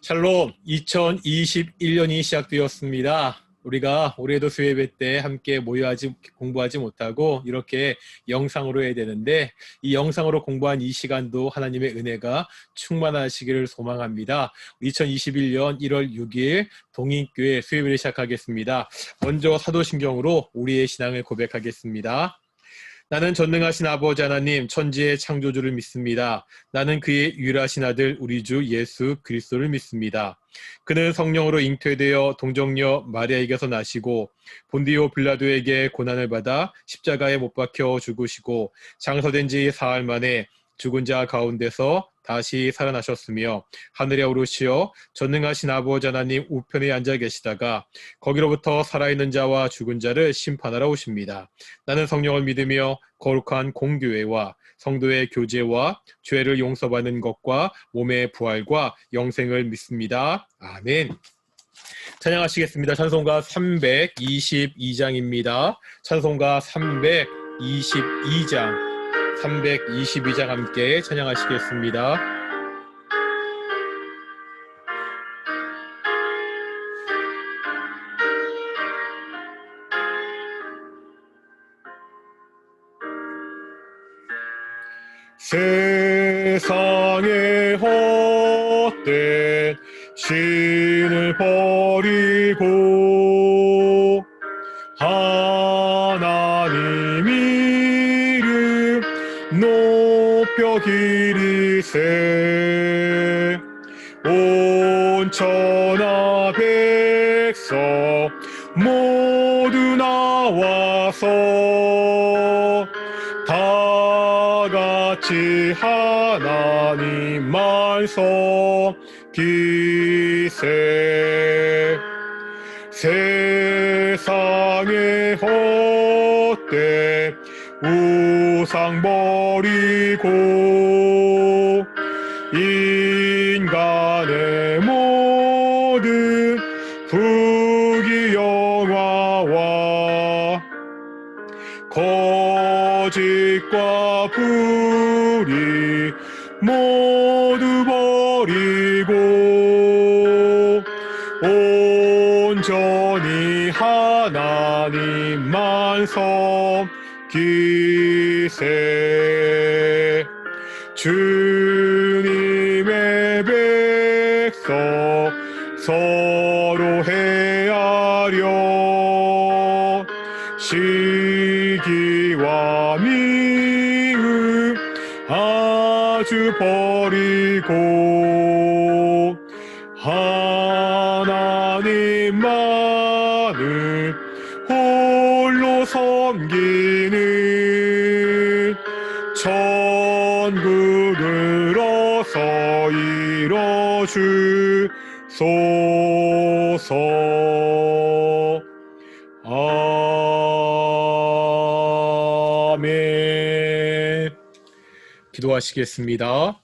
샬롬, 2021년이 시작되었습니다. 우리가 올해도 수요예배 때 함께 공부하지 못하고 이렇게 영상으로 해야 되는데 이 영상으로 공부한 이 시간도 하나님의 은혜가 충만하시기를 소망합니다. 2021년 1월 6일 동인교회 수요예배를 시작하겠습니다. 먼저 사도신경으로 우리의 신앙을 고백하겠습니다. 나는 전능하신 아버지 하나님 천지의 창조주를 믿습니다. 나는 그의 유일하신 아들 우리 주 예수 그리스도를 믿습니다. 그는 성령으로 잉태되어 동정녀 마리아에게서 나시고 본디오 빌라도에게 고난을 받아 십자가에 못 박혀 죽으시고 장사된 지 사흘 만에 죽은 자 가운데서 다시 살아나셨으며 하늘에 오르시어 전능하신 아버지 하나님 우편에 앉아 계시다가 거기로부터 살아있는 자와 죽은 자를 심판하러 오십니다. 나는 성령을 믿으며 거룩한 공교회와 성도의 교제와 죄를 용서받는 것과 몸의 부활과 영생을 믿습니다. 아멘. 찬양하시겠습니다. 찬송가 322장입니다. 찬송가 322장 함께 찬양하시겠습니다. 세상의 헛된 신을 버리고 하나님 이름 높여 기리세 온 천하 백성 모두 나와서 다같이 하나님만 섬기세 세상의 헛된 우상 버리고 인간의 모든 부귀영화와 거짓과 불의 모두 버리고 온전히 하나님만 섬기세 주님의 백성 서로 헤아려 시기와 미움 아주 버리고 하나님만을 홀로 섬기는 천국을 어서 이뤄주소서. 아멘. 기도하시겠습니다.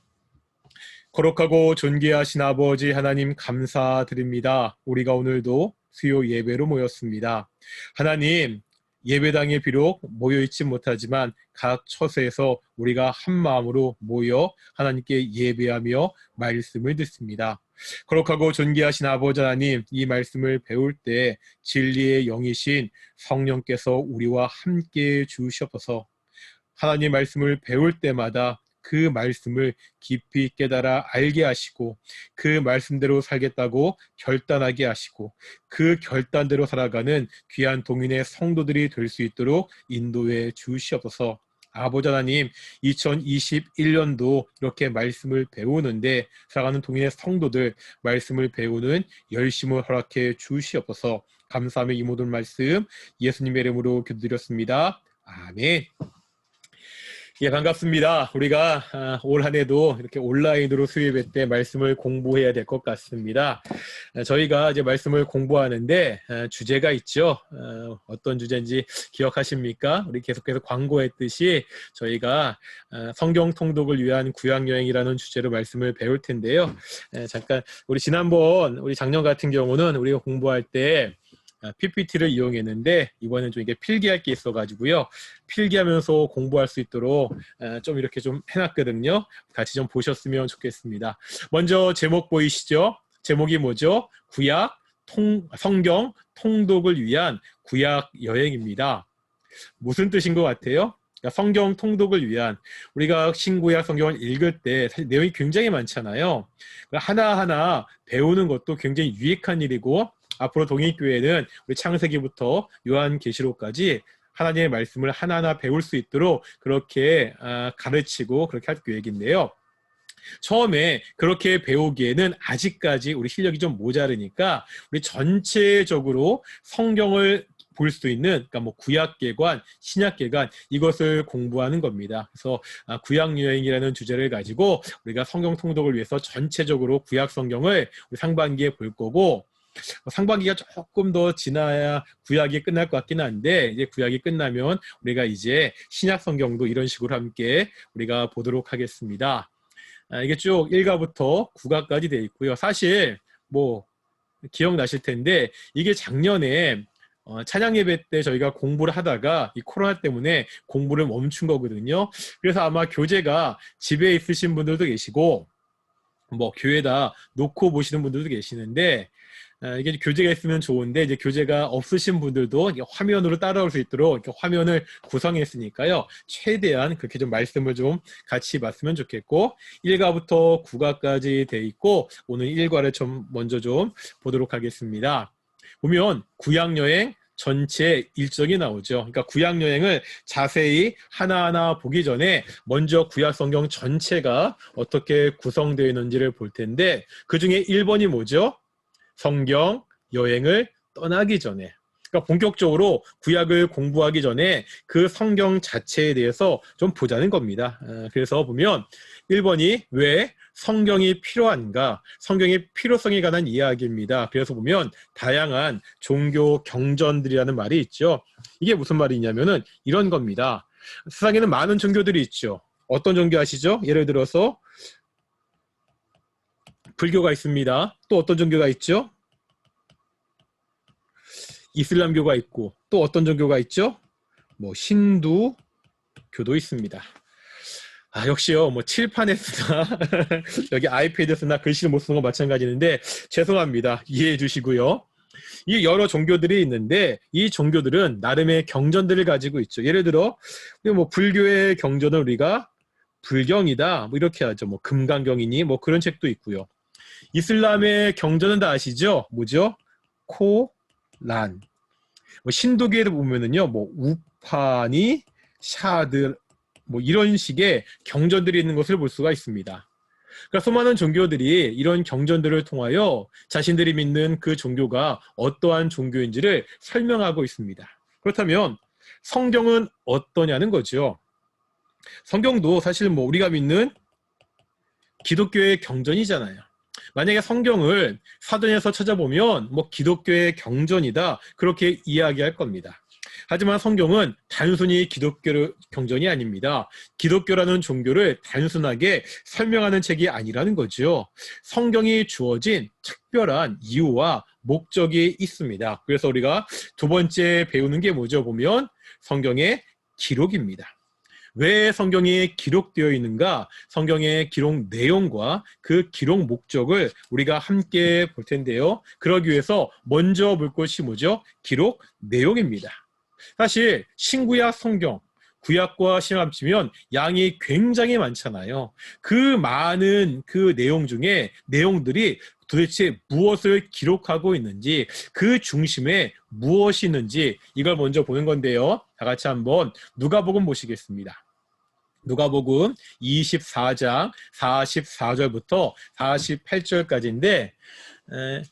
거룩하고 존귀하신 아버지 하나님 감사드립니다. 우리가 오늘도 수요 예배로 모였습니다. 하나님, 예배당에 비록 모여있지 못하지만 각 처소에서 우리가 한 마음으로 모여 하나님께 예배하며 말씀을 듣습니다. 거룩하고 존귀하신 아버지 하나님, 이 말씀을 배울 때 진리의 영이신 성령께서 우리와 함께 주시옵소서. 하나님 말씀을 배울 때마다 그 말씀을 깊이 깨달아 알게 하시고 그 말씀대로 살겠다고 결단하게 하시고 그 결단대로 살아가는 귀한 동인의 성도들이 될 수 있도록 인도해 주시옵소서. 아버지 하나님, 2021년도 이렇게 말씀을 배우는데 살아가는 동인의 성도들 말씀을 배우는 열심을 허락해 주시옵소서. 감사하며 이 모든 말씀 예수님의 이름으로 기도드렸습니다. 아멘. 예, 반갑습니다. 우리가 올 한 해도 이렇게 온라인으로 수요예배 때 말씀을 공부해야 될 것 같습니다. 저희가 이제 말씀을 공부하는데 주제가 있죠. 어떤 주제인지 기억하십니까? 우리 계속해서 광고했듯이 저희가 성경 통독을 위한 구약여행이라는 주제로 말씀을 배울 텐데요. 잠깐 우리 지난번 우리 작년 같은 경우는 우리가 공부할 때 PPT를 이용했는데 이번엔 좀 이게 필기할 게 있어가지고요. 필기하면서 공부할 수 있도록 좀 이렇게 좀 해놨거든요. 같이 좀 보셨으면 좋겠습니다. 먼저 제목 보이시죠? 제목이 뭐죠? 성경 통독을 위한 구약 여행입니다. 무슨 뜻인 것 같아요? 그러니까 성경 통독을 위한, 우리가 신구약 성경을 읽을 때 사실 내용이 굉장히 많잖아요. 하나하나 배우는 것도 굉장히 유익한 일이고, 앞으로 동일교회는 우리 창세기부터 요한계시록까지 하나님의 말씀을 하나하나 배울 수 있도록 그렇게 가르치고 그렇게 할 계획인데요. 처음에 그렇게 배우기에는 아직까지 우리 실력이 좀 모자르니까 우리 전체적으로 성경을 볼 수 있는, 그러니까 뭐 구약계관, 신약계관, 이것을 공부하는 겁니다. 그래서 구약여행이라는 주제를 가지고 우리가 성경 통독을 위해서 전체적으로 구약 성경을 우리 상반기에 볼 거고, 상반기가 조금 더 지나야 구약이 끝날 것 같긴 한데, 이제 구약이 끝나면 우리가 이제 신약 성경도 이런 식으로 함께 우리가 보도록 하겠습니다. 이게 쭉 1가부터 9가까지 되어 있고요. 사실 뭐 기억나실 텐데, 이게 작년에 찬양 예배 때 저희가 공부를 하다가 이 코로나 때문에 공부를 멈춘 거거든요. 그래서 아마 교재가 집에 있으신 분들도 계시고, 뭐 교회에다 놓고 보시는 분들도 계시는데, 이게 교재가 있으면 좋은데, 이제 교재가 없으신 분들도 화면으로 따라올 수 있도록 이렇게 화면을 구성했으니까요, 최대한 그렇게 좀 말씀을 좀 같이 봤으면 좋겠고, 1가부터 9가까지 돼 있고, 오늘 1과를 좀 먼저 좀 보도록 하겠습니다. 보면 구약여행 전체 일정이 나오죠. 그러니까 구약여행을 자세히 하나하나 보기 전에 먼저 구약성경 전체가 어떻게 구성되어 있는지를 볼 텐데, 그 중에 1번이 뭐죠? 성경 여행을 떠나기 전에, 그러니까 본격적으로 구약을 공부하기 전에 그 성경 자체에 대해서 좀 보자는 겁니다. 그래서 보면 1번이 왜 성경이 필요한가, 성경의 필요성에 관한 이야기입니다. 그래서 보면 다양한 종교 경전들이라는 말이 있죠. 이게 무슨 말이냐면은 이런 겁니다. 세상에는 많은 종교들이 있죠. 어떤 종교 아시죠? 예를 들어서 불교가 있습니다. 또 어떤 종교가 있죠? 이슬람교가 있고, 또 어떤 종교가 있죠? 뭐 힌두교도 있습니다. 역시요, 뭐 칠판에 쓰나 여기 아이패드 쓰나 글씨를 못 쓰는 건 마찬가지인데 죄송합니다. 이해해 주시고요. 이 여러 종교들이 있는데, 이 종교들은 나름의 경전들을 가지고 있죠. 예를 들어 뭐 불교의 경전을 우리가 불경이다 뭐 이렇게 하죠. 뭐 금강경이니 뭐 그런 책도 있고요. 이슬람의 경전은 다 아시죠? 뭐죠? 코란. 뭐 신도교에도 보면은요, 뭐 우파니, 샤드, 뭐 이런 식의 경전들이 있는 것을 볼 수가 있습니다. 그러니까 수많은 종교들이 이런 경전들을 통하여 자신들이 믿는 그 종교가 어떠한 종교인지를 설명하고 있습니다. 그렇다면 성경은 어떠냐는 거죠. 성경도 사실 뭐 우리가 믿는 기독교의 경전이잖아요. 만약에 성경을 사전에서 찾아보면 뭐 기독교의 경전이다 그렇게 이야기할 겁니다. 하지만 성경은 단순히 기독교 경전이 아닙니다. 기독교라는 종교를 단순하게 설명하는 책이 아니라는 거죠. 성경이 주어진 특별한 이유와 목적이 있습니다. 그래서 우리가 두 번째 배우는 게 뭐죠? 보면 성경의 기록입니다. 왜 성경이 기록되어 있는가? 성경의 기록 내용과 그 기록 목적을 우리가 함께 볼 텐데요. 그러기 위해서 먼저 볼 것이 뭐죠? 기록 내용입니다. 사실 신구약 성경, 구약과 신약 합치면 양이 굉장히 많잖아요. 그 많은 그 내용 중에 내용들이 도대체 무엇을 기록하고 있는지, 그 중심에 무엇이 있는지 이걸 먼저 보는 건데요. 다 같이 한번 누가복음 보시겠습니다. 누가복음 24장 44절부터 48절까지인데,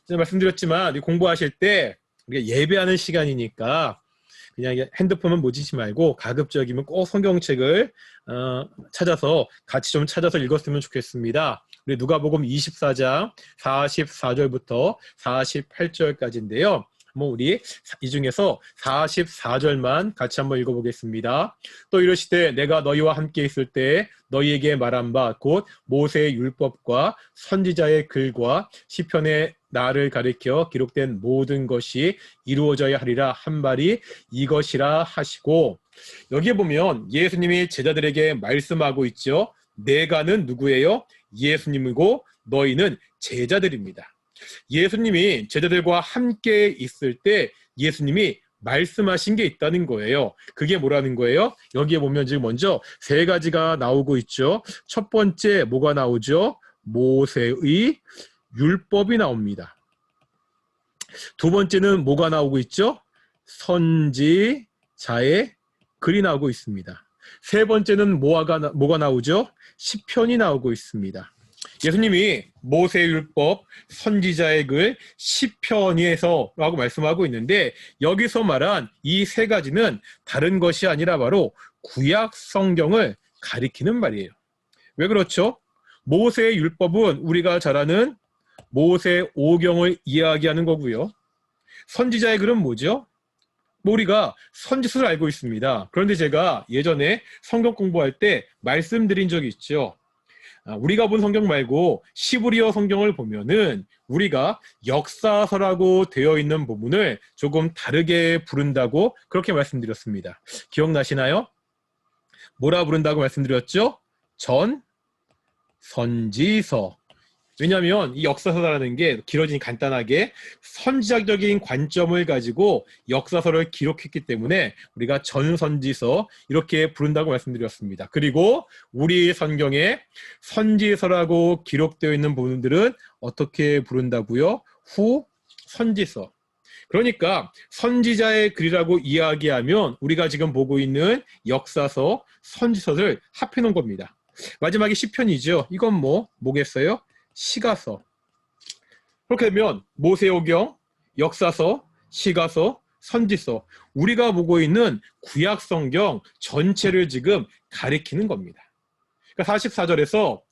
제가 말씀드렸지만 공부하실 때 우리가 예배하는 시간이니까 그냥 핸드폰만 보시지 말고 가급적이면 꼭 성경책을 찾아서 같이 좀 찾아서 읽었으면 좋겠습니다. 우리 누가복음 24장 44절부터 48절까지인데요. 우리 이 중에서 44절만 같이 한번 읽어보겠습니다. 또 이르시되 내가 너희와 함께 있을 때 너희에게 말한 바 곧 모세의 율법과 선지자의 글과 시편의 나를 가리켜 기록된 모든 것이 이루어져야 하리라 한 말이 이것이라 하시고, 여기에 보면 예수님이 제자들에게 말씀하고 있죠. 내가는 누구예요? 예수님이고 너희는 제자들입니다. 예수님이 제자들과 함께 있을 때 예수님이 말씀하신 게 있다는 거예요. 그게 뭐라는 거예요? 여기에 보면 지금 먼저 세 가지가 나오고 있죠. 첫 번째 뭐가 나오죠? 모세의 율법이 나옵니다. 두 번째는 뭐가 나오고 있죠? 선지자의 글이 나오고 있습니다. 세 번째는 뭐가 나오죠? 시편이 나오고 있습니다. 예수님이 모세율법, 선지자의 글, 시편에서 라고 말씀하고 있는데 여기서 말한 이 세 가지는 다른 것이 아니라 바로 구약 성경을 가리키는 말이에요. 왜 그렇죠? 모세의 율법은 우리가 잘 아는 모세 오경을 이야기하는 거고요. 선지자의 글은 뭐죠? 우리가 선지서를 알고 있습니다. 그런데 제가 예전에 성경 공부할 때 말씀드린 적이 있죠. 우리가 본 성경 말고 시브리어 성경을 보면은 우리가 역사서라고 되어 있는 부분을 조금 다르게 부른다고 그렇게 말씀드렸습니다. 기억나시나요? 뭐라 부른다고 말씀드렸죠? 선지서. 왜냐하면 이 역사서라는 게 길어지니 간단하게 선지자적인 관점을 가지고 역사서를 기록했기 때문에 우리가 전선지서 이렇게 부른다고 말씀드렸습니다. 그리고 우리 성경에 선지서라고 기록되어 있는 부분들은 어떻게 부른다고요? 후선지서. 그러니까 선지자의 글이라고 이야기하면 우리가 지금 보고 있는 역사서, 선지서를 합해놓은 겁니다. 마지막에 시편이죠. 이건 뭐겠어요? 시가서. 그렇게 되면 모세오경, 역사서, 시가서, 선지서, 우리가 보고 있는 구약 성경 전체를 지금 가리키는 겁니다. 그러니까 44절에서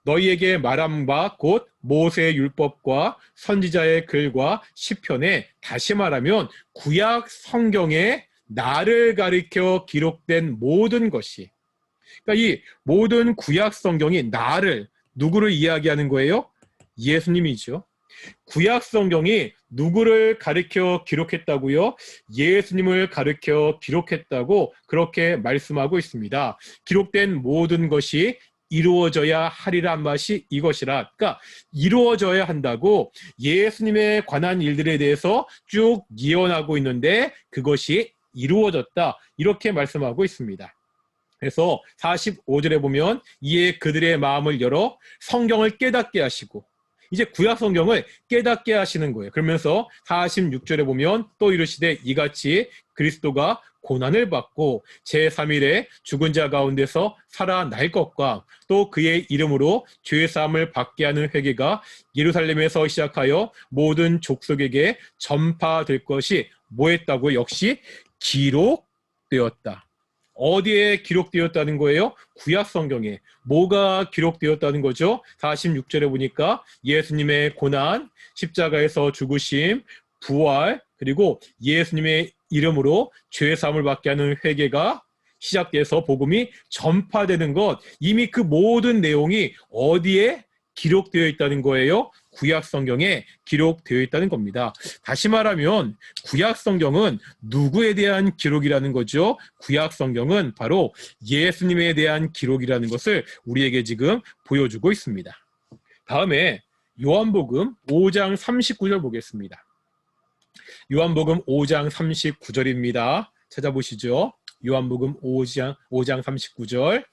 너희에게 말한 바 곧 모세의 율법과 선지자의 글과 시편에 다시 말하면 구약 성경에 나를 가리켜 기록된 모든 것이, 그러니까 이 모든 구약 성경이 나를, 누구를 이야기하는 거예요? 예수님이죠. 구약 성경이 누구를 가리켜 기록했다고요? 예수님을 가리켜 기록했다고 그렇게 말씀하고 있습니다. 기록된 모든 것이 이루어져야 하리란 맛이 이것이라. 그러니까 이루어져야 한다고 예수님에 관한 일들에 대해서 쭉 예언하고 있는데 그것이 이루어졌다. 이렇게 말씀하고 있습니다. 그래서 45절에 보면 이에 그들의 마음을 열어 성경을 깨닫게 하시고, 이제 구약 성경을 깨닫게 하시는 거예요. 그러면서 46절에 보면 또 이르시되 이같이 그리스도가 고난을 받고 제3일에 죽은 자 가운데서 살아날 것과 또 그의 이름으로 죄사함을 받게 하는 회개가 예루살렘에서 시작하여 모든 족속에게 전파될 것이 뭐했다고? 역시 기록되었다. 어디에 기록되었다는 거예요? 구약 성경에. 뭐가 기록되었다는 거죠? 46절에 보니까 예수님의 고난, 십자가에서 죽으심, 부활, 그리고 예수님의 이름으로 죄사함을 받게 하는 회개가 시작돼서 복음이 전파되는 것, 이미 그 모든 내용이 어디에 기록되어 있다는 거예요? 구약 성경에 기록되어 있다는 겁니다. 다시 말하면 구약 성경은 누구에 대한 기록이라는 거죠? 구약 성경은 바로 예수님에 대한 기록이라는 것을 우리에게 지금 보여주고 있습니다. 다음에 요한복음 5장 39절 보겠습니다. 요한복음 5장 39절입니다. 찾아보시죠. 요한복음 5장 39절.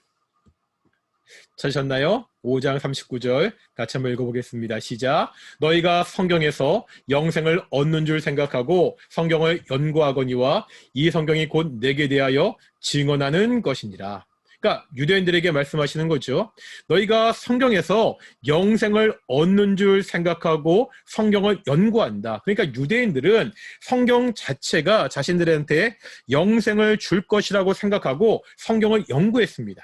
찾으셨나요? 5장 39절 같이 한번 읽어보겠습니다. 시작. 너희가 성경에서 영생을 얻는 줄 생각하고 성경을 연구하거니와 이 성경이 곧 내게 대하여 증언하는 것이니라. 그러니까 유대인들에게 말씀하시는 거죠. 너희가 성경에서 영생을 얻는 줄 생각하고 성경을 연구한다. 그러니까 유대인들은 성경 자체가 자신들한테 영생을 줄 것이라고 생각하고 성경을 연구했습니다.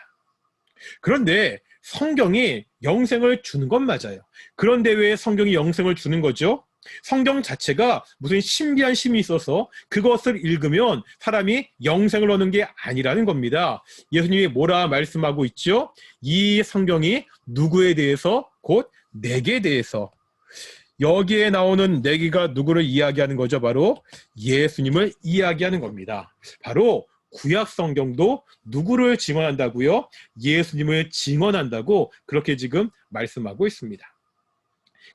그런데 성경이 영생을 주는 건 맞아요. 그런데 왜 성경이 영생을 주는 거죠? 성경 자체가 무슨 신비한 힘이 있어서 그것을 읽으면 사람이 영생을 얻는 게 아니라는 겁니다. 예수님이 뭐라 말씀하고 있죠? 이 성경이 누구에 대해서? 곧 내게 대해서. 여기에 나오는 내게가 누구를 이야기하는 거죠? 바로 예수님을 이야기하는 겁니다. 바로 구약 성경도 누구를 증언한다고요? 예수님을 증언한다고 그렇게 지금 말씀하고 있습니다.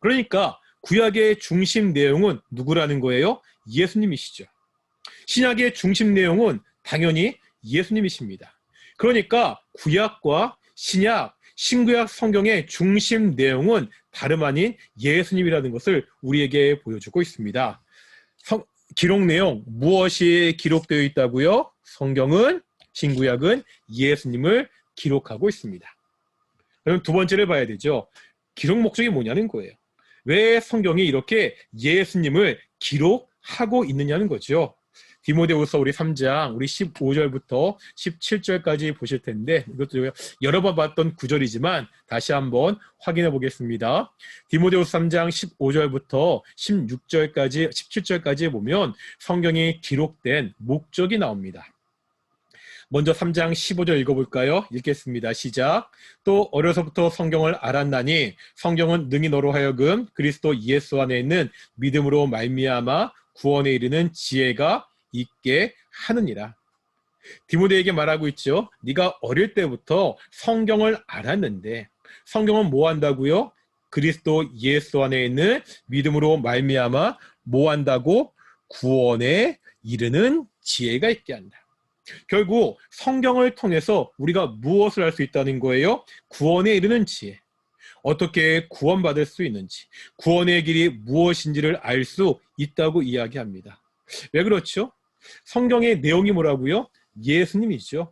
그러니까 구약의 중심 내용은 누구라는 거예요? 예수님이시죠. 신약의 중심 내용은 당연히 예수님이십니다. 그러니까 구약과 신약, 신구약 성경의 중심 내용은 다름 아닌 예수님이라는 것을 우리에게 보여주고 있습니다. 기록 내용 무엇이 기록되어 있다고요? 성경은, 신구약은 예수님을 기록하고 있습니다. 그럼 두 번째를 봐야 되죠. 기록 목적이 뭐냐는 거예요. 왜 성경이 이렇게 예수님을 기록하고 있느냐는 거죠. 디모데후서 우리 3장 우리 15절부터 17절까지 보실 텐데, 이것도 여러 번 봤던 구절이지만 다시 한번 확인해 보겠습니다. 디모데후서 3장 15절부터 16절까지 17절까지 보면 성경이 기록된 목적이 나옵니다. 먼저 3장 15절 읽어볼까요? 읽겠습니다. 시작. 또 어려서부터 성경을 알았나니 성경은 능히 너로 하여금 그리스도 예수 안에 있는 믿음으로 말미암아 구원에 이르는 지혜가 있게 하느니라. 디모데에게 말하고 있죠. 네가 어릴 때부터 성경을 알았는데, 성경은 뭐 한다고요? 그리스도 예수 안에 있는 믿음으로 말미암아 뭐 한다고? 구원에 이르는 지혜가 있게 한다. 결국 성경을 통해서 우리가 무엇을 할 수 있다는 거예요? 구원에 이르는 지혜. 어떻게 구원받을 수 있는지, 구원의 길이 무엇인지를 알 수 있다고 이야기합니다. 왜 그렇죠? 성경의 내용이 뭐라고요? 예수님이죠.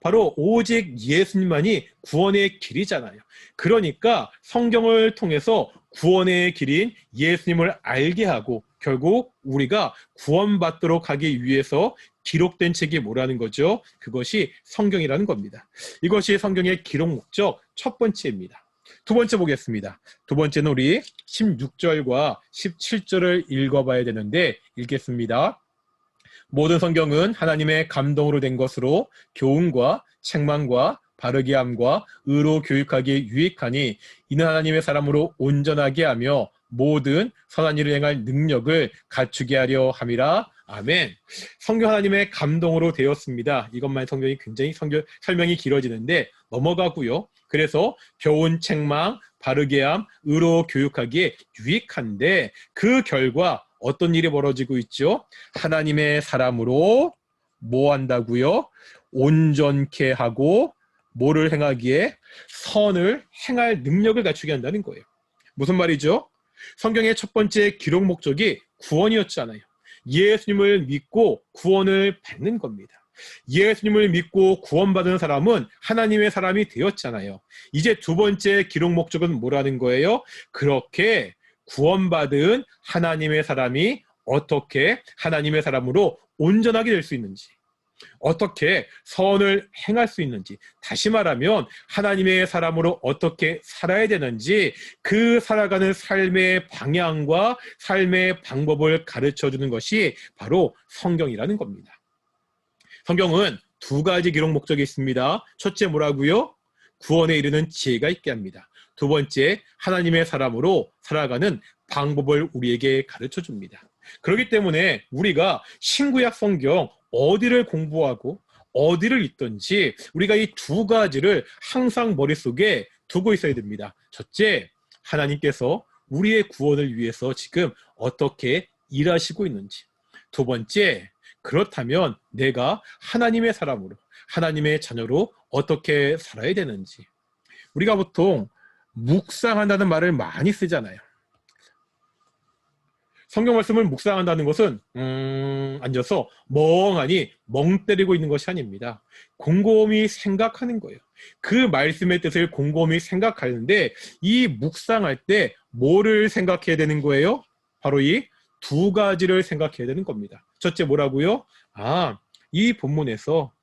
바로 오직 예수님만이 구원의 길이잖아요. 그러니까 성경을 통해서 구원의 길인 예수님을 알게 하고 결국 우리가 구원받도록 하기 위해서 기록된 책이 뭐라는 거죠? 그것이 성경이라는 겁니다. 이것이 성경의 기록 목적 첫 번째입니다. 두 번째 보겠습니다. 두 번째는 우리 16절과 17절을 읽어봐야 되는데 읽겠습니다. 모든 성경은 하나님의 감동으로 된 것으로 교훈과 책망과 바르게 함과 의로 교육하기에 유익하니 이는 하나님의 사람으로 온전하게 하며 모든 선한 일을 행할 능력을 갖추게 하려 함이라. 아멘. 성경 하나님의 감동으로 되었습니다. 이것만 성경이 굉장히 설명이 길어지는데 넘어가고요. 그래서 교훈, 책망, 바르게 함, 의로 교육하기에 유익한데 그 결과 어떤 일이 벌어지고 있죠? 하나님의 사람으로 뭐 한다고요? 온전케 하고 뭐를 행하기에? 선을 행할 능력을 갖추게 한다는 거예요. 무슨 말이죠? 성경의 첫 번째 기록 목적이 구원이었잖아요. 예수님을 믿고 구원을 받는 겁니다. 예수님을 믿고 구원받은 사람은 하나님의 사람이 되었잖아요. 이제 두 번째 기록 목적은 뭐라는 거예요? 그렇게 구원받은 하나님의 사람이 어떻게 하나님의 사람으로 온전하게 될 수 있는지, 어떻게 선을 행할 수 있는지, 다시 말하면 하나님의 사람으로 어떻게 살아야 되는지 그 살아가는 삶의 방향과 삶의 방법을 가르쳐주는 것이 바로 성경이라는 겁니다. 성경은 두 가지 기록 목적이 있습니다. 첫째 뭐라고요? 구원에 이르는 지혜가 있게 합니다. 두 번째, 하나님의 사람으로 살아가는 방법을 우리에게 가르쳐줍니다. 그렇기 때문에 우리가 신구약 성경 어디를 공부하고 어디를 읽든지 우리가 이 두 가지를 항상 머릿속에 두고 있어야 됩니다. 첫째, 하나님께서 우리의 구원을 위해서 지금 어떻게 일하시고 있는지. 두 번째, 그렇다면 내가 하나님의 사람으로, 하나님의 자녀로 어떻게 살아야 되는지. 우리가 보통 묵상한다는 말을 많이 쓰잖아요. 성경 말씀을 묵상한다는 것은 앉아서 멍하니 멍 때리고 있는 것이 아닙니다. 곰곰이 생각하는 거예요. 그 말씀의 뜻을 곰곰이 생각하는데 이 묵상할 때 뭐를 생각해야 되는 거예요? 바로 이 두 가지를 생각해야 되는 겁니다. 첫째 뭐라고요? 이 본문에서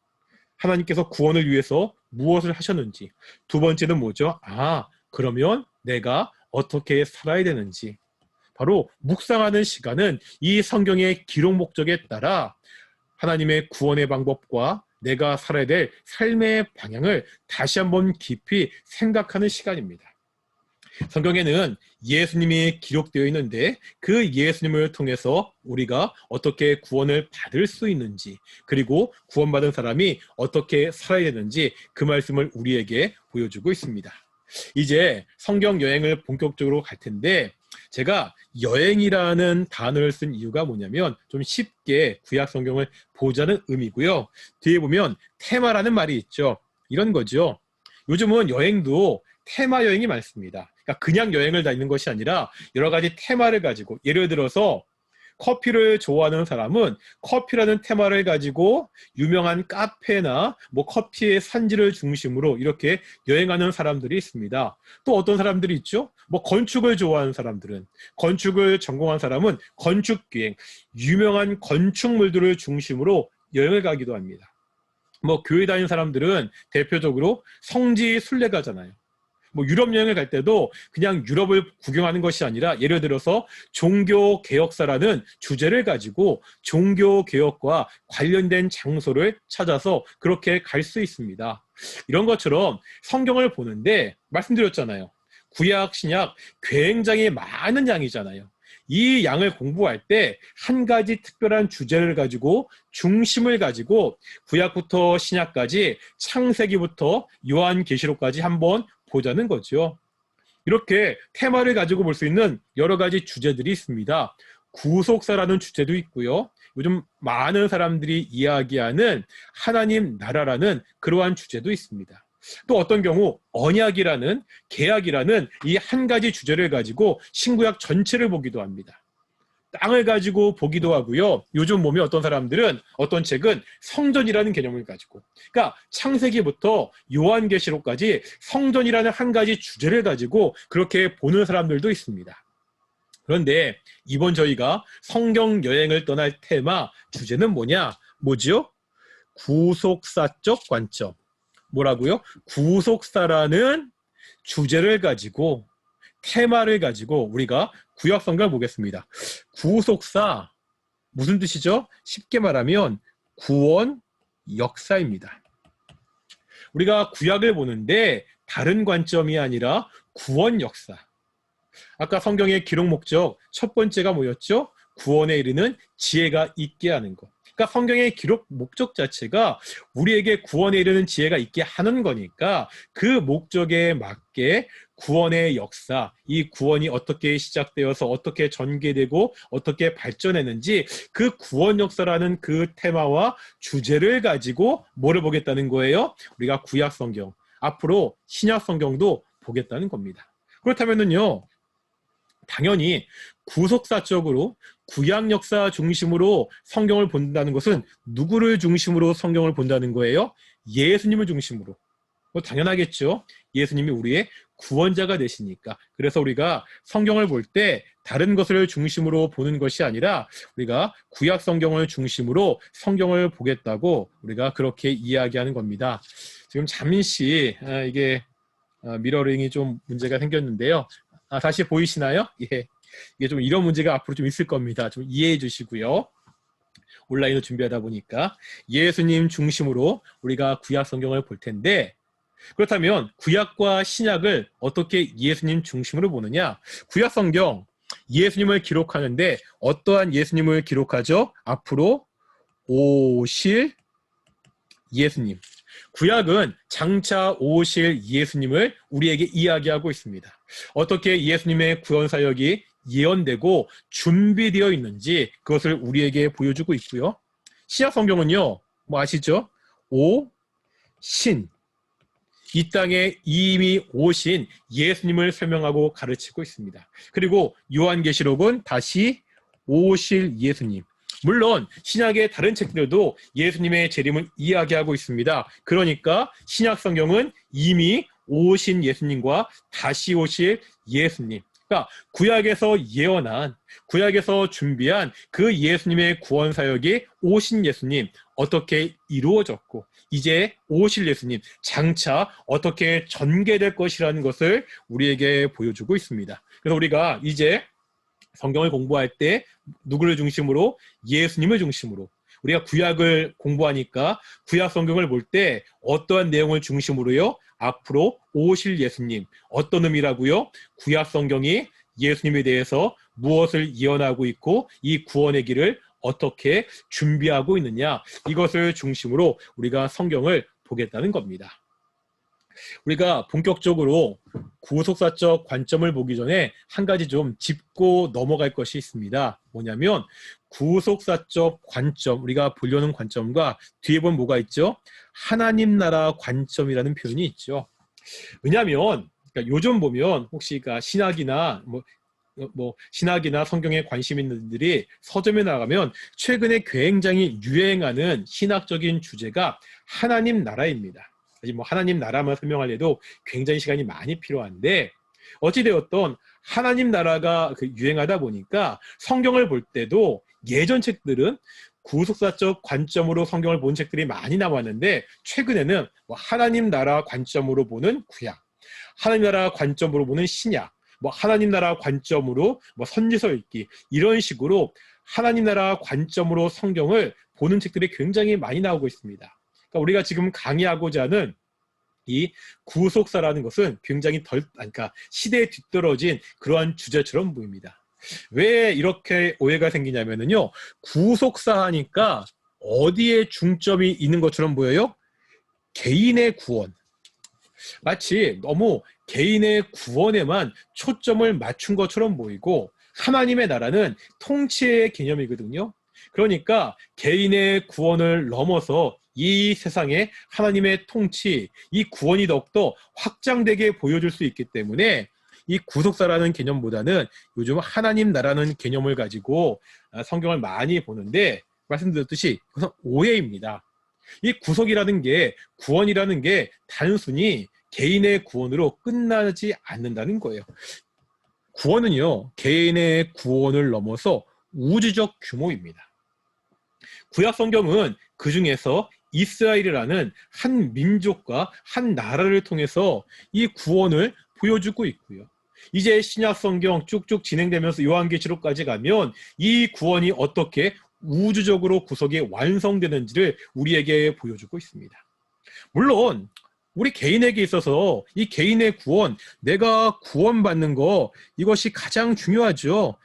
하나님께서 구원을 위해서 무엇을 하셨는지. 두 번째는 뭐죠? 그러면 내가 어떻게 살아야 되는지. 바로 묵상하는 시간은 이 성경의 기록 목적에 따라 하나님의 구원의 방법과 내가 살아야 될 삶의 방향을 다시 한번 깊이 생각하는 시간입니다. 성경에는 예수님이 기록되어 있는데 그 예수님을 통해서 우리가 어떻게 구원을 받을 수 있는지, 그리고 구원받은 사람이 어떻게 살아야 되는지 그 말씀을 우리에게 보여주고 있습니다. 이제 성경 여행을 본격적으로 갈 텐데 제가 여행이라는 단어를 쓴 이유가 뭐냐면 좀 쉽게 구약 성경을 보자는 의미고요. 뒤에 보면 테마라는 말이 있죠. 이런 거죠. 요즘은 여행도 테마 여행이 많습니다. 그러니까 그냥 여행을 다니는 것이 아니라 여러 가지 테마를 가지고, 예를 들어서 커피를 좋아하는 사람은 커피라는 테마를 가지고 유명한 카페나 뭐 커피의 산지를 중심으로 이렇게 여행하는 사람들이 있습니다. 또 어떤 사람들이 있죠? 뭐 건축을 좋아하는 사람들은, 건축을 전공한 사람은 건축 여행, 유명한 건축물들을 중심으로 여행을 가기도 합니다. 뭐 교회 다니는 사람들은 대표적으로 성지 순례 가잖아요. 뭐 유럽 여행을 갈 때도 그냥 유럽을 구경하는 것이 아니라, 예를 들어서 종교 개혁사라는 주제를 가지고 종교 개혁과 관련된 장소를 찾아서 그렇게 갈 수 있습니다. 이런 것처럼 성경을 보는데 말씀드렸잖아요. 구약, 신약 굉장히 많은 양이잖아요. 이 양을 공부할 때 한 가지 특별한 주제를 가지고, 중심을 가지고 구약부터 신약까지, 창세기부터 요한계시록까지 한번 보자는 거죠. 이렇게 테마를 가지고 볼 수 있는 여러 가지 주제들이 있습니다. 구속사라는 주제도 있고요. 요즘 많은 사람들이 이야기하는 하나님 나라라는 그러한 주제도 있습니다. 또 어떤 경우 언약이라는, 계약이라는 이 한 가지 주제를 가지고 신구약 전체를 보기도 합니다. 땅을 가지고 보기도 하고요. 요즘 보면 어떤 사람들은, 어떤 책은 성전이라는 개념을 가지고, 그러니까 창세기부터 요한계시록까지 성전이라는 한 가지 주제를 가지고 그렇게 보는 사람들도 있습니다. 그런데 이번 저희가 성경 여행을 떠날 테마 주제는 뭐지요? 구속사적 관점. 뭐라고요? 구속사라는 주제를 가지고, 테마를 가지고 우리가 구약 성경을 보겠습니다. 구속사, 무슨 뜻이죠? 쉽게 말하면 구원 역사입니다. 우리가 구약을 보는데 다른 관점이 아니라 구원 역사. 아까 성경의 기록 목적 첫 번째가 뭐였죠? 구원에 이르는 지혜가 있게 하는 것. 그러니까 성경의 기록 목적 자체가 우리에게 구원에 이르는 지혜가 있게 하는 거니까, 그 목적에 맞게 구원의 역사, 이 구원이 어떻게 시작되어서 어떻게 전개되고 어떻게 발전했는지, 그 구원 역사라는 그 테마와 주제를 가지고 뭐를 보겠다는 거예요? 우리가 구약 성경, 앞으로 신약 성경도 보겠다는 겁니다. 그렇다면은요, 당연히 구속사적으로 구약 역사 중심으로 성경을 본다는 것은 누구를 중심으로 성경을 본다는 거예요? 예수님을 중심으로. 뭐 당연하겠죠. 예수님이 우리의 구원자가 되시니까. 그래서 우리가 성경을 볼 때 다른 것을 중심으로 보는 것이 아니라 우리가 구약 성경을 중심으로 성경을 보겠다고 우리가 그렇게 이야기하는 겁니다. 지금 잠시 이게 미러링이 좀 문제가 생겼는데요. 다시 보이시나요? 예. 이게 좀 이런 문제가 앞으로 좀 있을 겁니다. 좀 이해해 주시고요. 온라인으로 준비하다 보니까 예수님 중심으로 우리가 구약 성경을 볼 텐데, 그렇다면 구약과 신약을 어떻게 예수님 중심으로 보느냐? 구약 성경 예수님을 기록하는데 어떠한 예수님을 기록하죠? 앞으로 오실 예수님. 구약은 장차 오실 예수님을 우리에게 이야기하고 있습니다. 어떻게 예수님의 구원 사역이 예언되고 준비되어 있는지 그것을 우리에게 보여주고 있고요. 신약 성경은요, 뭐 아시죠? 신, 이 땅에 이미 오신 예수님을 설명하고 가르치고 있습니다. 그리고 요한계시록은 다시 오실 예수님. 물론 신약의 다른 책들도 예수님의 재림을 이야기하고 있습니다. 그러니까 신약 성경은 이미 오신 예수님과 다시 오실 예수님, 그러니까 구약에서 예언한, 구약에서 준비한 그 예수님의 구원 사역이 오신 예수님 어떻게 이루어졌고, 이제 오실 예수님 장차 어떻게 전개될 것이라는 것을 우리에게 보여주고 있습니다. 그래서 우리가 이제 성경을 공부할 때 누구를 중심으로? 예수님을 중심으로. 우리가 구약을 공부하니까 구약 성경을 볼 때 어떠한 내용을 중심으로요? 앞으로 오실 예수님. 어떤 의미라고요? 구약 성경이 예수님에 대해서 무엇을 예언하고 있고 이 구원의 길을 어떻게 준비하고 있느냐, 이것을 중심으로 우리가 성경을 보겠다는 겁니다. 우리가 본격적으로 구속사적 관점을 보기 전에 한 가지 좀 짚고 넘어갈 것이 있습니다. 뭐냐면 구속사적 관점, 우리가 보려는 관점과 뒤에 보면 뭐가 있죠? 하나님 나라 관점이라는 표현이 있죠. 왜냐하면 그러니까 요즘 보면 혹시 신학이나 신학이나 성경에 관심 있는 분들이 서점에 나가면 최근에 굉장히 유행하는 신학적인 주제가 하나님 나라입니다. 아직 하나님 나라만 설명하려도 굉장히 시간이 많이 필요한데 어찌되었던 하나님 나라가 유행하다 보니까 성경을 볼 때도 예전 책들은 구속사적 관점으로 성경을 본 책들이 많이 나왔는데 최근에는 하나님 나라 관점으로 보는 구약, 하나님 나라 관점으로 보는 신약, 하나님 나라 관점으로 선지서 읽기 이런 식으로 하나님 나라 관점으로 성경을 보는 책들이 굉장히 많이 나오고 있습니다. 그러니까 우리가 지금 강의하고자 하는 이 구속사라는 것은 굉장히 시대에 뒤떨어진 그러한 주제처럼 보입니다. 왜 이렇게 오해가 생기냐면요. 구속사 하니까 어디에 중점이 있는 것처럼 보여요? 개인의 구원. 마치 너무 개인의 구원에만 초점을 맞춘 것처럼 보이고 하나님의 나라는 통치의 개념이거든요. 그러니까 개인의 구원을 넘어서 이 세상에 하나님의 통치, 이 구원이 더욱더 확장되게 보여줄 수 있기 때문에 이 구속사라는 개념보다는 요즘 하나님 나라는 개념을 가지고 성경을 많이 보는데 말씀드렸듯이 그것은 오해입니다. 이 구속이라는 게, 구원이라는 게 단순히 개인의 구원으로 끝나지 않는다는 거예요. 구원은요, 개인의 구원을 넘어서 우주적 규모입니다. 구약 성경은 그 중에서 이스라엘이라는 한 민족과 한 나라를 통해서 이 구원을 보여주고 있고요. 이제 신약 성경 쭉쭉 진행되면서 요한계시록까지 가면 이 구원이 어떻게 우주적으로 구속이 완성되는지를 우리에게 보여주고 있습니다. 물론 우리 개인에게 있어서 이 개인의 구원, 내가 구원받는 거 이것이 가장 중요하죠.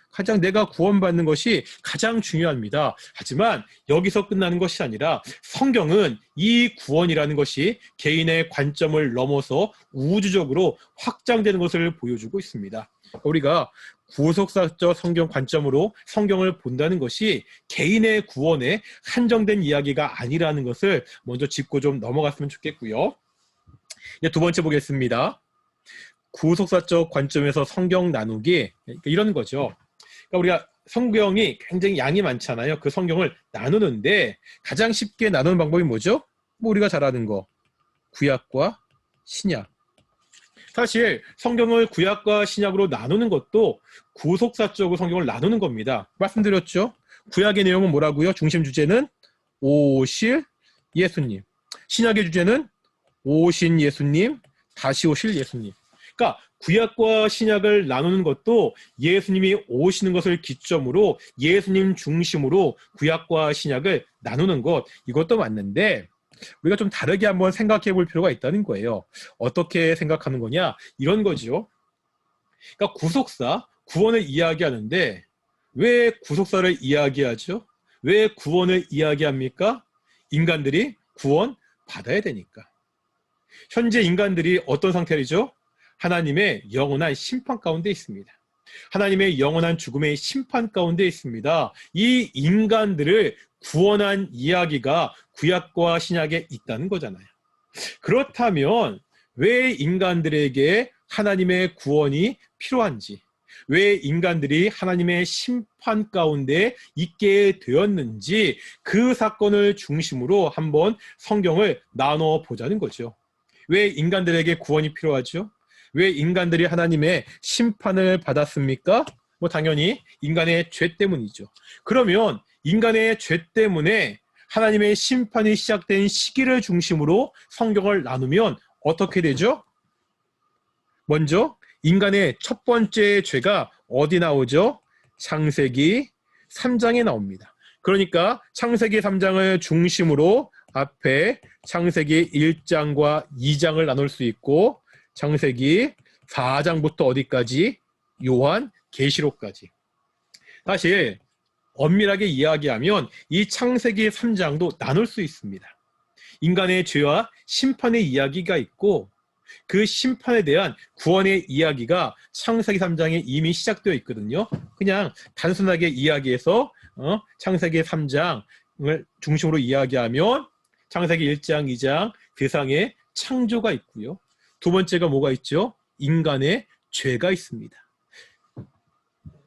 내가 구원받는 것이 가장 중요합니다. 하지만 여기서 끝나는 것이 아니라 성경은 이 구원이라는 것이 개인의 관점을 넘어서 우주적으로 확장되는 것을 보여주고 있습니다. 우리가 구속사적 성경 관점으로 성경을 본다는 것이 개인의 구원에 한정된 이야기가 아니라는 것을 먼저 짚고 좀 넘어갔으면 좋겠고요. 이제 두 번째 보겠습니다. 구속사적 관점에서 성경 나누기, 이런 거죠. 그러니까 우리가 성경이 굉장히 양이 많잖아요. 그 성경을 나누는데 가장 쉽게 나누는 방법이 뭐죠? 우리가 잘 아는 거, 구약과 신약. 사실 성경을 구약과 신약으로 나누는 것도 구속사적으로 성경을 나누는 겁니다. 말씀드렸죠? 구약의 내용은 뭐라고요? 중심 주제는 오실 예수님. 신약의 주제는 오신 예수님, 다시 오실 예수님. 그러니까 구약과 신약을 나누는 것도 예수님이 오시는 것을 기점으로 예수님 중심으로 구약과 신약을 나누는 것, 이것도 맞는데 우리가 좀 다르게 한번 생각해 볼 필요가 있다는 거예요. 어떻게 생각하는 거냐? 이런 거죠. 그러니까 구속사, 구원을 이야기하는데 왜 구속사를 이야기하죠? 왜 구원을 이야기합니까? 인간들이 구원 받아야 되니까. 현재 인간들이 어떤 상태이죠? 하나님의 영원한 심판 가운데 있습니다. 하나님의 영원한 죽음의 심판 가운데 있습니다. 이 인간들을 구원한 이야기가 구약과 신약에 있다는 거잖아요. 그렇다면 왜 인간들에게 하나님의 구원이 필요한지, 왜 인간들이 하나님의 심판 가운데 있게 되었는지 그 사건을 중심으로 한번 성경을 나눠 보자는 거죠. 왜 인간들에게 구원이 필요하죠? 왜 인간들이 하나님의 심판을 받았습니까? 당연히 인간의 죄 때문이죠. 그러면 인간의 죄 때문에 하나님의 심판이 시작된 시기를 중심으로 성경을 나누면 어떻게 되죠? 먼저 인간의 첫 번째 죄가 어디 나오죠? 창세기 3장에 나옵니다. 그러니까 창세기 3장을 중심으로 앞에 창세기 1장과 2장을 나눌 수 있고 창세기 4장부터 어디까지? 요한 계시록까지. 사실 엄밀하게 이야기하면 이 창세기 3장도 나눌 수 있습니다. 인간의 죄와 심판의 이야기가 있고 그 심판에 대한 구원의 이야기가 창세기 3장에 이미 시작되어 있거든요. 그냥 단순하게 이야기해서 창세기 3장을 중심으로 이야기하면 창세기 1장, 2장 세상에 창조가 있고요. 두 번째가 뭐가 있죠? 인간의 죄가 있습니다.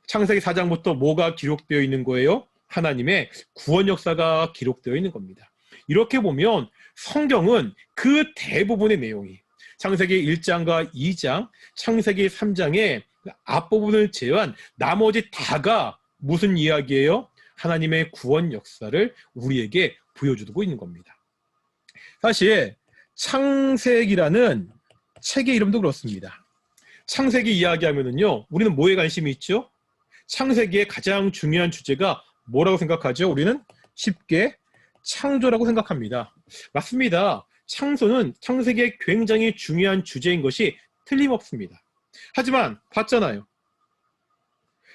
창세기 4장부터 뭐가 기록되어 있는 거예요? 하나님의 구원 역사가 기록되어 있는 겁니다. 이렇게 보면 성경은 그 대부분의 내용이 창세기 1장과 2장, 창세기 3장의 앞부분을 제외한 나머지 다가 무슨 이야기예요? 하나님의 구원 역사를 우리에게 보여주고 있는 겁니다. 사실 창세기라는 책의 이름도 그렇습니다. 창세기 이야기하면은요, 우리는 뭐에 관심이 있죠? 창세기의 가장 중요한 주제가 뭐라고 생각하죠? 우리는 쉽게 창조라고 생각합니다. 맞습니다. 창조는 창세기의 굉장히 중요한 주제인 것이 틀림없습니다. 하지만 봤잖아요.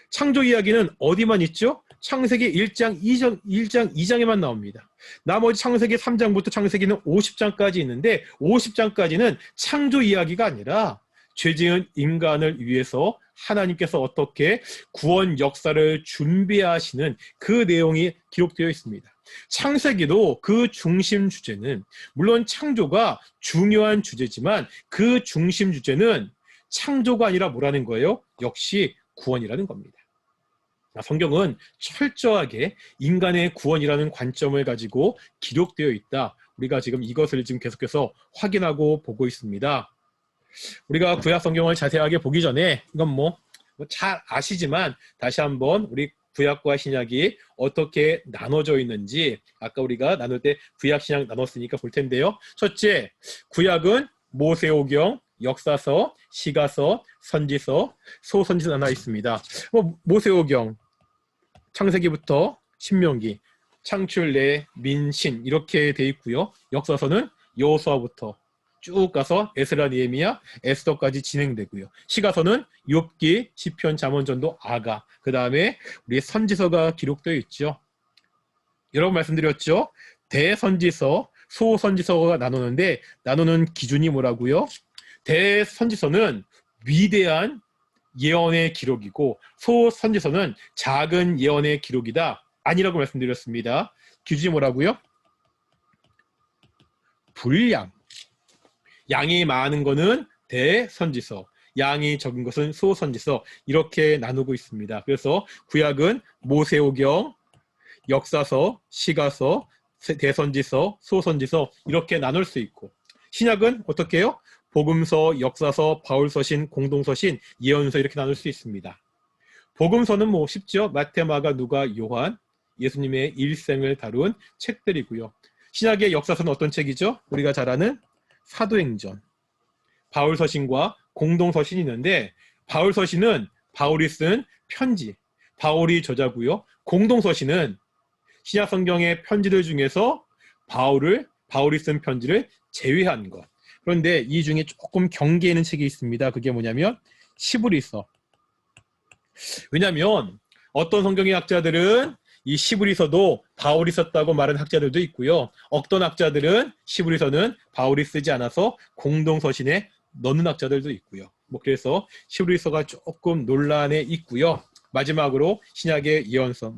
창조 이야기는 어디만 있죠? 창세기 1장, 2장에만 나옵니다. 나머지 창세기 3장부터 창세기는 50장까지 있는데 50장까지는 창조 이야기가 아니라 죄 지은 인간을 위해서 하나님께서 어떻게 구원 역사를 준비하시는 그 내용이 기록되어 있습니다. 창세기도 그 중심 주제는 물론 창조가 중요한 주제지만 그 중심 주제는 창조가 아니라 뭐라는 거예요? 역시 구원이라는 겁니다. 성경은 철저하게 인간의 구원이라는 관점을 가지고 기록되어 있다. 우리가 지금 이것을 지금 계속해서 확인하고 보고 있습니다. 우리가 구약 성경을 자세하게 보기 전에 이건 뭐 잘 아시지만 다시 한번 우리 구약과 신약이 어떻게 나눠져 있는지 아까 우리가 나눌 때 구약 신약 나눴으니까 볼 텐데요. 첫째, 구약은 모세오경, 역사서, 시가서, 선지서, 소선지서 나눠 있습니다. 모세오경, 창세기부터 신명기, 창출내, 민신 이렇게 돼 있고요. 역사서는 여호수아부터 쭉 가서 에스라, 느헤미야, 에스더까지 진행되고요. 시가서는 욥기, 시편, 잠언, 전도, 아가. 그 다음에 우리 선지서가 기록되어 있죠. 여러 번 말씀드렸죠. 대선지서, 소선지서가 나누는데 나누는 기준이 뭐라고요? 대선지서는 위대한 예언의 기록이고 소선지서는 작은 예언의 기록이다. 아니라고 말씀드렸습니다. 기준이 뭐라고요? 분량. 양이 많은 거는 대선지서, 양이 적은 것은 소선지서 이렇게 나누고 있습니다. 그래서 구약은 모세오경, 역사서, 시가서, 대선지서, 소선지서 이렇게 나눌 수 있고 신약은 어떻게 해요? 복음서, 역사서, 바울서신, 공동서신, 예언서 이렇게 나눌 수 있습니다. 복음서는 뭐 쉽죠? 마태, 마가, 누가, 요한, 예수님의 일생을 다룬 책들이고요. 신약의 역사서는 어떤 책이죠? 우리가 잘 아는 사도행전, 바울서신과 공동서신이 있는데 바울서신은 바울이 쓴 편지, 바울이 저자고요. 공동서신은 신약 성경의 편지들 중에서 바울이 쓴 편지를 제외한 것. 그런데 이 중에 조금 경계 있는 책이 있습니다. 그게 뭐냐면 시브리서. 왜냐하면 어떤 성경의 학자들은 이 시브리서도 바울이 썼다고 말하는 학자들도 있고요. 어떤 학자들은 시브리서는 바울이 쓰지 않아서 공동서신에 넣는 학자들도 있고요. 그래서 시브리서가 조금 논란에 있고요. 마지막으로 신약의 예언서,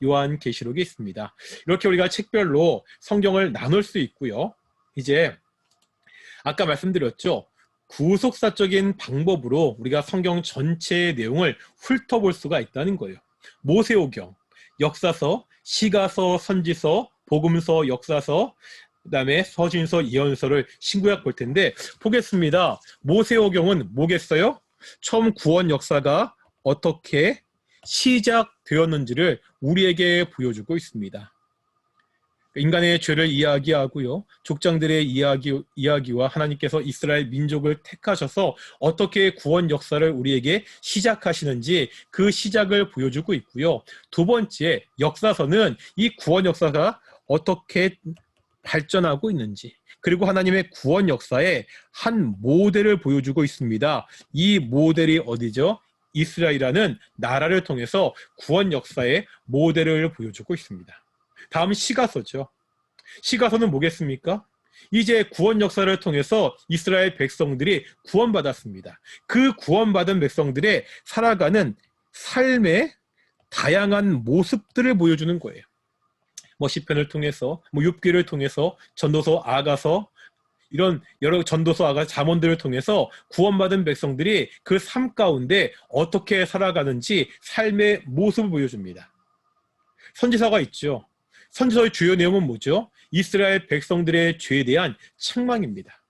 요한계시록이 있습니다. 이렇게 우리가 책별로 성경을 나눌 수 있고요. 이제 아까 말씀드렸죠. 구속사적인 방법으로 우리가 성경 전체의 내용을 훑어볼 수가 있다는 거예요. 모세오경, 역사서, 시가서, 선지서, 복음서, 역사서, 그 다음에 서신서, 예언서를 신구약 볼 텐데 보겠습니다. 모세오경은 뭐겠어요? 처음 구원 역사가 어떻게 시작되었는지를 우리에게 보여주고 있습니다. 인간의 죄를 이야기하고요. 족장들의 이야기와 하나님께서 이스라엘 민족을 택하셔서 어떻게 구원 역사를 우리에게 시작하시는지 그 시작을 보여주고 있고요. 두 번째, 역사서는 이 구원 역사가 어떻게 발전하고 있는지 그리고 하나님의 구원 역사의 한 모델을 보여주고 있습니다. 이 모델이 어디죠? 이스라엘이라는 나라를 통해서 구원 역사의 모델을 보여주고 있습니다. 다음 시가서죠. 시가서는 뭐겠습니까? 이제 구원 역사를 통해서 이스라엘 백성들이 구원받았습니다. 그 구원받은 백성들의 살아가는 삶의 다양한 모습들을 보여주는 거예요. 뭐 시편을 통해서, 뭐 욥기를 통해서, 전도서, 아가서, 이런 여러 전도서, 아가서, 잠언들을 통해서 구원받은 백성들이 그 삶 가운데 어떻게 살아가는지 삶의 모습을 보여줍니다. 선지서가 있죠. 선지서의 주요 내용은 뭐죠? 이스라엘 백성들의 죄에 대한 책망입니다.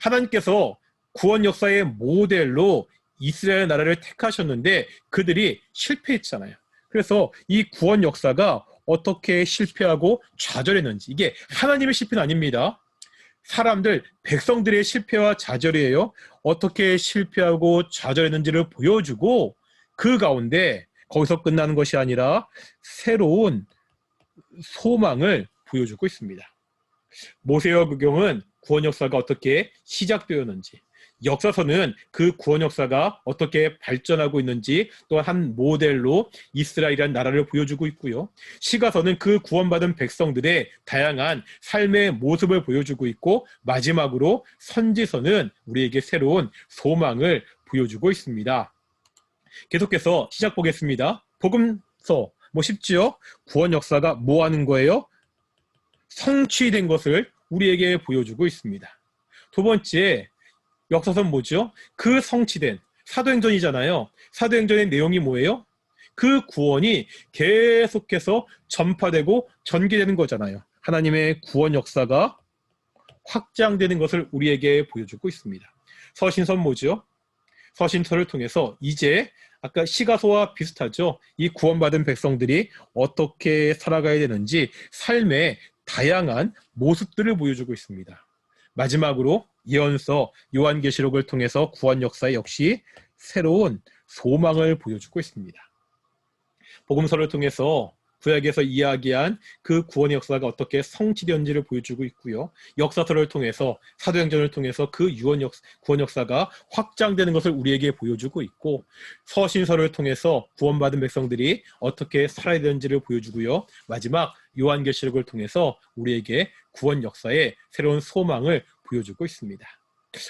하나님께서 구원 역사의 모델로 이스라엘 나라를 택하셨는데 그들이 실패했잖아요. 그래서 이 구원 역사가 어떻게 실패하고 좌절했는지, 이게 하나님의 실패는 아닙니다. 사람들, 백성들의 실패와 좌절이에요. 어떻게 실패하고 좌절했는지를 보여주고 그 가운데 거기서 끝나는 것이 아니라 새로운 소망을 보여주고 있습니다. 모세와 구경은 구원 역사가 어떻게 시작되었는지, 역사서는 그 구원 역사가 어떻게 발전하고 있는지 또한 한 모델로 이스라엘이라는 나라를 보여주고 있고요. 시가서는 그 구원받은 백성들의 다양한 삶의 모습을 보여주고 있고, 마지막으로 선지서는 우리에게 새로운 소망을 보여주고 있습니다. 계속해서 시작 보겠습니다. 복음서, 뭐 쉽지요? 구원 역사가 뭐 하는 거예요? 성취된 것을 우리에게 보여주고 있습니다. 두 번째, 역사서는 뭐죠? 그 성취된, 사도행전이잖아요. 사도행전의 내용이 뭐예요? 그 구원이 계속해서 전파되고 전개되는 거잖아요. 하나님의 구원 역사가 확장되는 것을 우리에게 보여주고 있습니다. 서신서는 뭐죠? 서신서를 통해서 이제 아까 시가서와 비슷하죠. 이 구원받은 백성들이 어떻게 살아가야 되는지 삶의 다양한 모습들을 보여주고 있습니다. 마지막으로 예언서, 요한계시록을 통해서 구원 역사 역시 새로운 소망을 보여주고 있습니다. 복음서를 통해서 구약에서 이야기한 그 구원의 역사가 어떻게 성취되었는지를 보여주고 있고요. 역사서를 통해서, 사도행전을 통해서 그 구원 역사가 확장되는 것을 우리에게 보여주고 있고, 서신서를 통해서 구원받은 백성들이 어떻게 살아야 되는지를 보여주고요. 마지막 요한계시록을 통해서 우리에게 구원 역사의 새로운 소망을 보여주고 있습니다.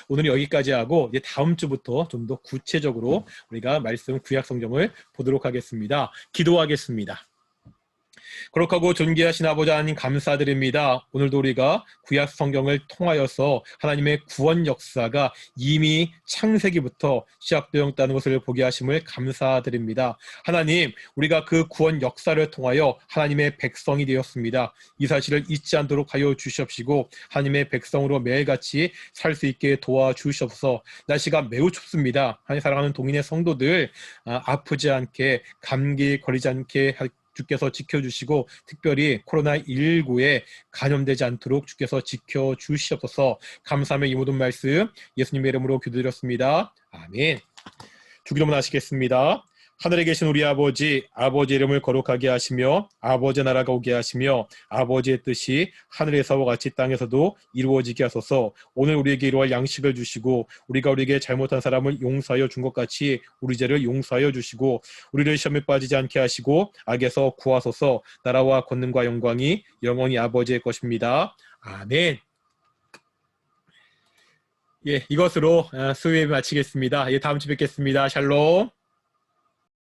오늘 여기까지 하고 이제 다음 주부터 좀 더 구체적으로 우리가 말씀 구약 성경을 보도록 하겠습니다. 기도하겠습니다. 거룩하고 존귀하신 아버지 하나님 감사드립니다. 오늘도 우리가 구약 성경을 통하여서 하나님의 구원 역사가 이미 창세기부터 시작되었다는 것을 보게 하심을 감사드립니다. 하나님, 우리가 그 구원 역사를 통하여 하나님의 백성이 되었습니다. 이 사실을 잊지 않도록 하여 주시옵시고 하나님의 백성으로 매일같이 살 수 있게 도와주시옵소서. 날씨가 매우 춥습니다. 하나님 사랑하는 동인의 성도들 아프지 않게, 감기 걸리지 않게 주께서 지켜주시고 특별히 코로나19에 감염되지 않도록 주께서 지켜주시옵소서. 감사하며 이 모든 말씀 예수님의 이름으로 기도드렸습니다. 아멘. 주기도문 하시겠습니다. 하늘에 계신 우리 아버지, 아버지 이름을 거룩하게 하시며 아버지 나라가 오게 하시며 아버지의 뜻이 하늘에서와 같이 땅에서도 이루어지게 하소서. 오늘 우리에게 이루어갈 양식을 주시고 우리가 우리에게 잘못한 사람을 용서하여 준 것 같이 우리 죄를 용서하여 주시고 우리를 시험에 빠지지 않게 하시고 악에서 구하소서. 나라와 권능과 영광이 영원히 아버지의 것입니다. 아멘. 예, 이것으로 수요일 마치겠습니다. 예, 다음 주 뵙겠습니다. 샬롬.